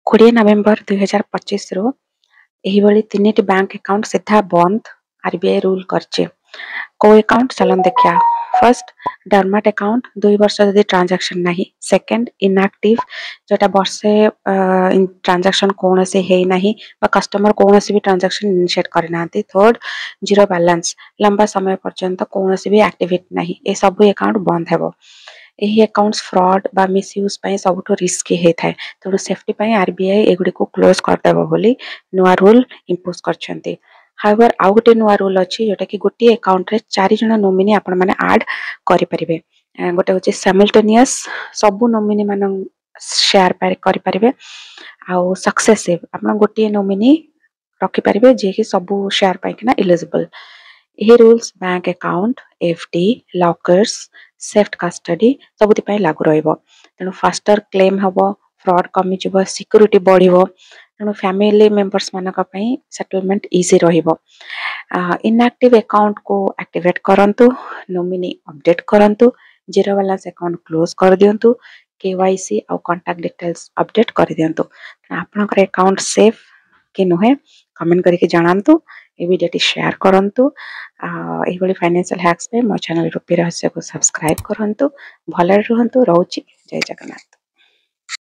20 नवेम्बर 2025 रु एहिभଳି 3टी bank account सीधा बंद आरबीआई रूल करचे। को अकाउंट चलन देखिया। फर्स्ट डरमाट अकाउंट 2 वर्ष यदि ट्रांजैक्शन नहीं। सेकंड इनएक्टिव जोटा वर्षे ट्रांजैक्शन कौन से है नहीं कस्टमर कौन से भी ट्रांजैक्शन इनिशिएट करना। थर्ड जीरो बैलेंस लंबा समय पर्यंत कौन से भी एक्टिविटी नहीं ए सब अकाउंट बंद हेबो। एही अकाउंट्स फ्रॉड बा मिसयूज पई सबुठो रिस्की हे थाए तेणु सेफ्टी पई आरबीआई एगुडी को क्लोज करदेबो बोली नुआ रूल इंपोज करछंती। हाउएवर आउ गोटे नुआ रूल अछि जोटा कि गोटे अकाउंट रे 4 जण नोमिनी आपण माने ऐड करि परिबे। गोटे होछि साइमल्टेनियस सबु नोमिनी मान शेयर करि परिबे। आउ सक्सेसिव आपण गोटे नोमिनी रखि परिबे जे कि सबु शेयर पई किना एलिजिबल। एही rules bank account FD lockers safe custody सबुति पई लागू रहइबो। तेणु फास्टर क्लेम हबो फ्रॉड कमी जिवो सिक्योरिटी बढ़िबो तेणु फैमिली मेंबर्स मानक पई सेटलमेंट इजी रहिबो। इनएक्टिव अकाउंट को एक्टिवेट करंतु नोमिनी अपडेट करंतु जीरो बैलेंस अकाउंट क्लोज कर दियंतु केवाईसी और कांटेक्ट डिटेल्स अपडेट कर दियंतु। आपनकर अकाउंट सेफ कि नुहे कमेंट करके जणांतु। ए वीडियो शेयर करंतु। एही फाइनेंशियल हैक्स पे मो चैनल रूपी रहस्य को सब्सक्राइब करंतु। भले रुहंतु। रहउची जय जगन्नाथ।